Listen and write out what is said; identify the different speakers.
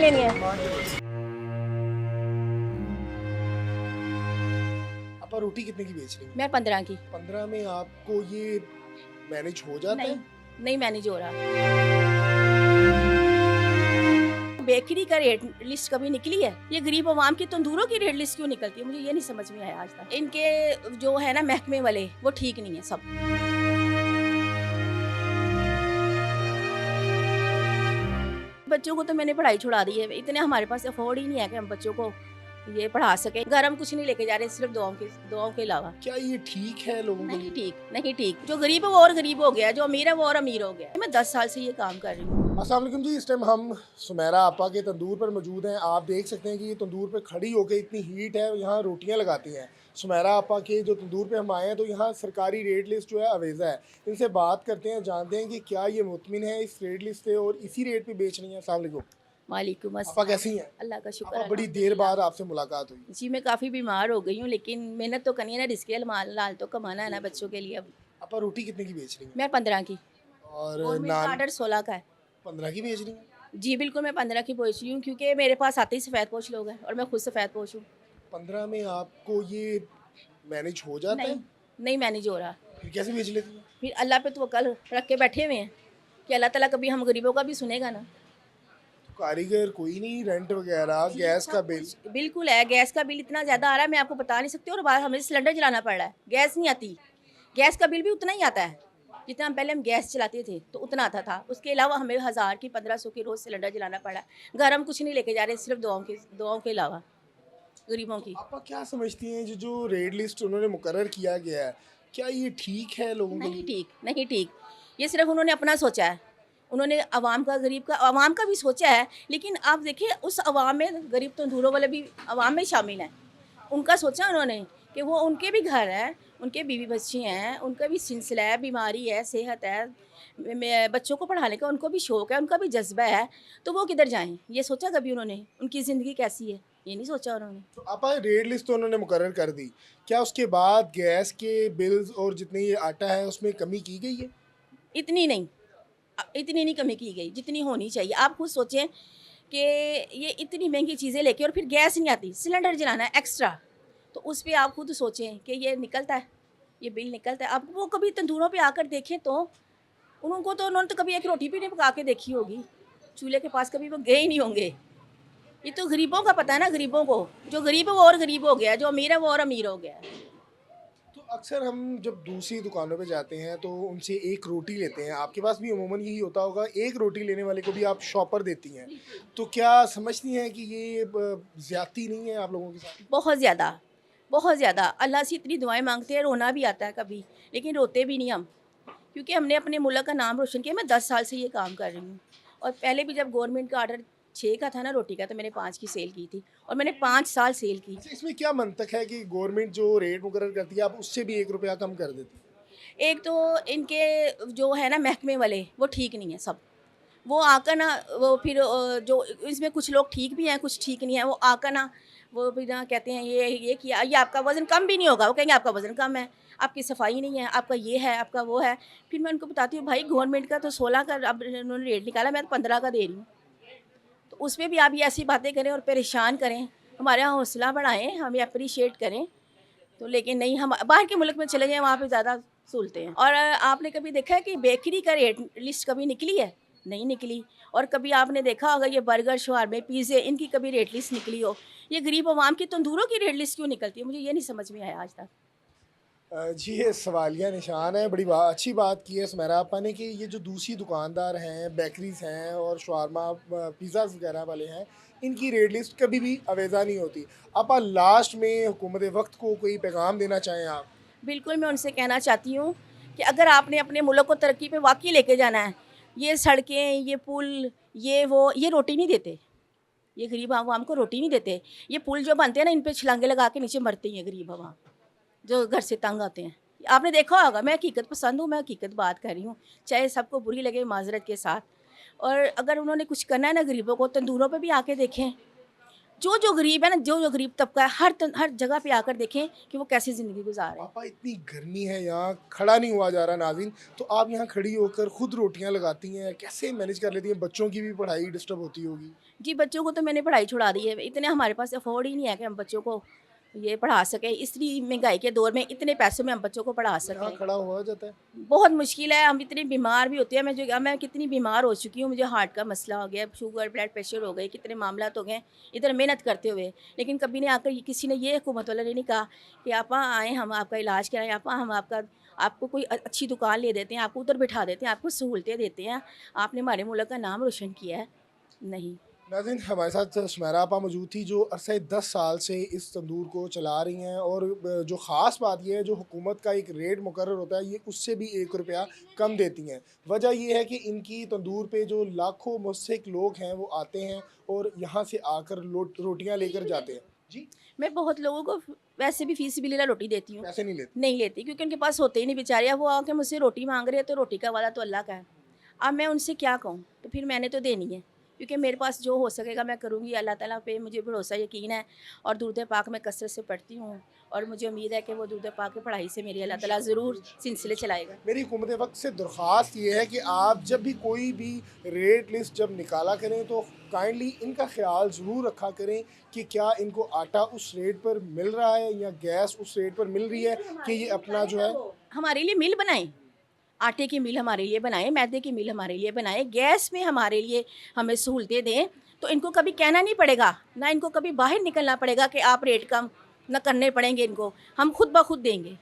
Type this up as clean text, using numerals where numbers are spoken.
Speaker 1: कितनी लेनी है?
Speaker 2: आप रोटी कितने की बेच रही हैं?
Speaker 1: मैं 15 की।
Speaker 2: 15 में आपको ये मैनेज हो जाता
Speaker 1: नहीं,
Speaker 2: है?
Speaker 1: नहीं मैनेज हो रहा। बेकरी का रेट लिस्ट कभी निकली है? ये गरीब आवाम की तंदूरों की रेट लिस्ट क्यों निकलती है? मुझे ये नहीं समझ में आया आज तक। इनके जो है ना महकमे वाले, वो ठीक नहीं है सब। बच्चों को तो मैंने पढ़ाई छुड़ा दी है, इतने हमारे पास अफोर्ड ही नहीं है कि हम बच्चों को ये पढ़ा सके। घर हम कुछ नहीं लेके जा रहे, सिर्फ दुआओं के अलावा।
Speaker 2: क्या ये ठीक है लोगों के
Speaker 1: नहीं
Speaker 2: लिए?
Speaker 1: ठीक, नहीं ठीक। जो गरीब है वो और गरीब हो गया, जो अमीर है वो और अमीर हो गया। मैं 10 साल से ये काम कर रही हूँ।
Speaker 2: अस्सलाम वालेकुम जी, इस टाइम हम सुमेरा आपा के तंदूर पर मौजूद हैं। आप देख सकते हैं कि ये तंदूर पे खड़ी होकर इतनी हीट है, यहाँ रोटियाँ लगाती हैं। सुमेरा आपा के जो तंदूर पे हम आए हैं तो यहाँ सरकारी रेट लिस्ट जो है अवेज़ा है। इनसे बात करते हैं, जानते हैं कि क्या ये मुतमिन है इस रेट लिस्ट से और इसी रेट पे बेच रही हैं। अस्सलाम वालेकुम।
Speaker 1: वालेकुम
Speaker 2: आपा
Speaker 1: अस्सलाम।
Speaker 2: कैसी हैं?
Speaker 1: अल्लाह का शुक्र
Speaker 2: आपा
Speaker 1: है।
Speaker 2: बड़ी देर बाद आपसे मुलाकात हुई।
Speaker 1: जी मैं काफ़ी बीमार हो गई हूँ, लेकिन मेहनत तो करनी है ना, रिस्क लाल तो कमाना है ना बच्चों के लिए। अब
Speaker 2: आपा रोटी कितने की बेच रही हैं?
Speaker 1: मैं 15 की
Speaker 2: और
Speaker 1: और मेरा
Speaker 2: नान
Speaker 1: ऑर्डर 16 का है।
Speaker 2: 15 की बेच रही हैं?
Speaker 1: जी बिल्कुल, मैं 15 की बेच रही हूँ, क्योंकि मेरे पास आते ही सफ़ेद पोश लोग हैं और मैं खुद सफ़ेद पोश हूँ।
Speaker 2: 15 में आपको ये मैनेज हो जाता
Speaker 1: नहीं,
Speaker 2: है?
Speaker 1: नहीं मैनेज हो रहा।
Speaker 2: फिर कैसे बेच लेती हैं?
Speaker 1: फिर अल्लाह पे तवक्कल रख के बैठे हुए हैं कि अल्लाह ताला कभी हम गरीबों का भी सुनेगा ना।
Speaker 2: कारीगर कोई नहीं, रेंट वगैरह, गैस का बिल?
Speaker 1: बिल्कुल है, गैस का बिल इतना ज़्यादा आ रहा है, मैं आपको बता नहीं सकती। और बाहर हमें सिलेंडर जलाना पड़ रहा है, गैस नहीं आती। गैस का बिल भी उतना ही आता है जितना हम पहले गैस चलाते थे तो उतना आता था। उसके अलावा हमें 1000 की 1500 की रोज़ सिलेंडर जलाना पड़ा। घर हम कुछ नहीं लेके जा रहे, सिर्फ दुआओं के अलावा गरीबों की।
Speaker 2: आप क्या समझती हैं जो रेट लिस्ट उन्होंने मुकर्रर किया गया है, क्या ये ठीक है लोगों के
Speaker 1: नहीं
Speaker 2: लिए?
Speaker 1: ठीक, नहीं ठीक। ये सिर्फ उन्होंने अपना सोचा है। उन्होंने अवाम का, गरीब का, अवाम का भी सोचा है, लेकिन आप देखिए उस अवाम में गरीब तंदूरों वाले भी अवाम में शामिल हैं। उनका सोचा उन्होंने कि वो उनके भी घर हैं, उनके बीवी बच्चे हैं, उनका भी सिलसिला है, बीमारी है, सेहत है, बच्चों को पढ़ाने का उनको भी शौक़ है, उनका भी जज्बा है, तो वो किधर जाएँ? ये सोचा कभी उन्होंने? उनकी ज़िंदगी कैसी है? ये नहीं सोचा उन्होंने।
Speaker 2: तो आप रेट लिस्ट तो उन्होंने मुकर्रर कर दी, क्या उसके बाद गैस के बिल्स और जितने ये आटा है उसमें कमी की गई है?
Speaker 1: इतनी नहीं, इतनी नहीं कमी की गई जितनी होनी चाहिए। आप खुद सोचें कि ये इतनी महंगी चीज़ें लेके और फिर गैस नहीं आती, सिलेंडर जलाना है एक्स्ट्रा, तो उस पे आप खुद सोचें कि ये निकलता है, ये बिल निकलता है। आप वो कभी तंदूरों पे आकर देखें तो उन्होंने तो कभी एक रोटी भी नहीं पका के देखी होगी, चूल्हे के पास कभी वो गए ही नहीं होंगे। ये तो गरीबों का पता है ना, गरीबों को। जो गरीब है वो और गरीब हो गया, जो अमीर है वो और अमीर हो गया।
Speaker 2: तो अक्सर हम जब दूसरी दुकानों पे जाते हैं तो उनसे एक रोटी लेते हैं, आपके पास भी अमूमन यही होता होगा, एक रोटी लेने वाले को भी आप शॉपर देती हैं, तो क्या समझती हैं कि ये ज़्यादती नहीं है आप लोगों के साथ?
Speaker 1: बहुत ज़्यादा, बहुत ज़्यादा। अल्लाह से इतनी दुआएं मांगते हैं, रोना भी आता है कभी, लेकिन रोते भी नहीं हम, क्योंकि हमने अपने मुल्क का नाम रोशन किया। मैं 10 साल से ये काम कर रही हूँ, और पहले भी जब गवर्नमेंट का ऑर्डर 6 का था ना रोटी का, तो मैंने 5 की सेल की थी, और मैंने 5 साल सेल की।
Speaker 2: अच्छा, इसमें क्या मंतक है कि गवर्नमेंट जो रेट मुकर्रर करती है आप उससे भी 1 रुपया कम कर देती हैं?
Speaker 1: एक तो इनके जो है ना महकमे वाले, वो ठीक नहीं है सब। वो आकर ना, वो फिर जो इसमें कुछ लोग ठीक भी हैं, कुछ ठीक नहीं है। वो आकर ना, वो भी ना कहते हैं ये किया, ये आपका वज़न कम भी नहीं होगा। वो कहेंगे आपका वज़न कम है, आपकी सफाई नहीं है, आपका ये है, आपका वो है। फिर मैं उनको बताती हूँ भाई गवर्नमेंट का तो 16 का अब उन्होंने रेट निकाला, मैं तो 15 का दे रही हूँ। तो उसमें भी आप ये ऐसी बातें करें और परेशान करें, हमारे यहाँ हौसला बढ़ाएँ, हमें अप्रिशिएट करें। तो लेकिन नहीं, हम बाहर के मुल्क में चले जाएँ, वहाँ पे ज़्यादा सहूलतें हैं। और आपने कभी देखा है कि बेकरी का रेट लिस्ट कभी निकली है? नहीं निकली। और कभी आपने देखा होगा ये बर्गर, शवारमे, पिज़्ज़े, इनकी कभी रेट लिस्ट निकली हो? ये गरीब अवाम की तंदूरों की रेट लिस्ट क्यों निकलती है? मुझे ये नहीं समझ में आया आज तक।
Speaker 2: जी, ये सवालिया निशान है। बड़ी अच्छी बात की है सुमेरा आपा ने कि ये जो दूसरी दुकानदार हैं, बेकरीज़ हैं और शवारमा पिज़्ज़ाज़ वगैरह वाले हैं, इनकी रेट लिस्ट कभी भी अवेज़ा नहीं होती। आपा लास्ट में हुकूमत वक्त को कोई पैगाम देना चाहें आप?
Speaker 1: बिल्कुल, मैं उनसे कहना चाहती हूँ कि अगर आपने अपने मुल्क को तरक्की पे वाक़ई लेके जाना है, ये सड़कें, ये पुल, ये वो, ये रोटी नहीं देते। ये गरीब आवाम को रोटी नहीं देते। ये पुल जो बनते हैं ना, इन पे छलांगे लगा के नीचे मरती हैं गरीब आवाम, जो घर से तंग आते हैं। आपने देखा होगा, मैं हकीकत पसंद हूँ, मैं हकीकत बात कर रही हूँ, चाहे सबको बुरी लगे, माज़रत के साथ। और अगर उन्होंने कुछ करना है ना गरीबों को, तंदूरों पे भी आके देखें, जो गरीब है ना, जो गरीब तबका है, हर जगह पे आकर देखें कि वो कैसी ज़िंदगी गुजार रहे हैं।
Speaker 2: पापा इतनी गर्मी है, यहाँ खड़ा नहीं हुआ जा रहा नाज़रीन, तो आप यहाँ खड़ी होकर खुद रोटियाँ लगाती हैं, कैसे मैनेज कर लेती हैं? बच्चों की भी पढ़ाई डिस्टर्ब होती होगी।
Speaker 1: जी, बच्चों को तो मैंने पढ़ाई छुड़ा दी है, इतने हमारे पास अफोर्ड ही नहीं है कि हम बच्चों को ये पढ़ा सकें। इतनी महंगाई के दौर में इतने पैसों में हम बच्चों को पढ़ा
Speaker 2: यहाँ
Speaker 1: सकें,
Speaker 2: खड़ा हुआ जाता है।
Speaker 1: बहुत मुश्किल है। हम इतने बीमार भी होते हैं, मैं कितनी बीमार हो चुकी हूँ, मुझे हार्ट का मसला हो गया, शुगर ब्लड प्रेशर हो गए, कितने मामला हो गए इधर मेहनत करते हुए, लेकिन कभी नहीं आकर किसी ने, ये हुकूमत वाले ने नहीं कहा कि आप आएँ, हम आपका इलाज कराएँ, हम आपको कोई अच्छी दुकान ले देते हैं, आपको उधर बिठा देते हैं, आपको सहूलतें देते हैं, आपने हमारे मुल्क का नाम रोशन किया है। नहीं।
Speaker 2: नाज़रीन, हमारे साथ सुमेरा आपा मौजूद थी जो अरसे 10 साल से इस तंदूर को चला रही हैं, और जो ख़ास बात यह है, जो हुकूमत का एक रेट मुकर्रर होता है, ये उससे भी 1 रुपया कम देती हैं। वजह यह है कि इनकी तंदूर पे जो लाखों मुस्तहिक लोग हैं वो आते हैं और यहाँ से आकर रोटियाँ लेकर जाते हैं। जी,
Speaker 1: मैं बहुत लोगों को वैसे भी फीस बिलीला रोटी देती हूँ,
Speaker 2: पैसे नहीं लेते।
Speaker 1: नहीं लेती, क्योंकि उनके पास होते ही नहीं बेचारे। अब वो आके मुझसे रोटी मांग रहे हैं तो रोटी का वादा तो अल्लाह का है। अब मैं उनसे क्या कहूँ, तो फिर मैंने तो देनी है, क्योंकि मेरे पास जो हो सकेगा मैं करूँगी। अल्लाह ताला पे मुझे भरोसा यकीन है, और दुरूद पाक मैं कसरत से पढ़ती हूँ, और मुझे उम्मीद है कि वो दुरूद पाक की पढ़ाई से मेरी अल्लाह ताला ज़रूर सिलसिले चलाएगा।
Speaker 2: मेरी हुकूमत वक्त से दरख्वास्त ये है कि आप जब भी कोई भी रेट लिस्ट जब निकाला करें तो काइंडली इनका ख्याल ज़रूर रखा करें कि क्या इनको आटा उस रेट पर मिल रहा है या गैस उस रेट पर मिल रही है, कि ये अपना जो है
Speaker 1: हमारे लिए मिल बनाएं, आटे की मिल हमारे लिए बनाएं, मैदे की मिल हमारे लिए बनाएं, गैस में हमारे लिए हमें सहूलतें दें, तो इनको कभी कहना नहीं पड़ेगा, ना इनको कभी बाहर निकलना पड़ेगा कि आप रेट कम न करने पड़ेंगे, इनको हम खुद ब खुद देंगे।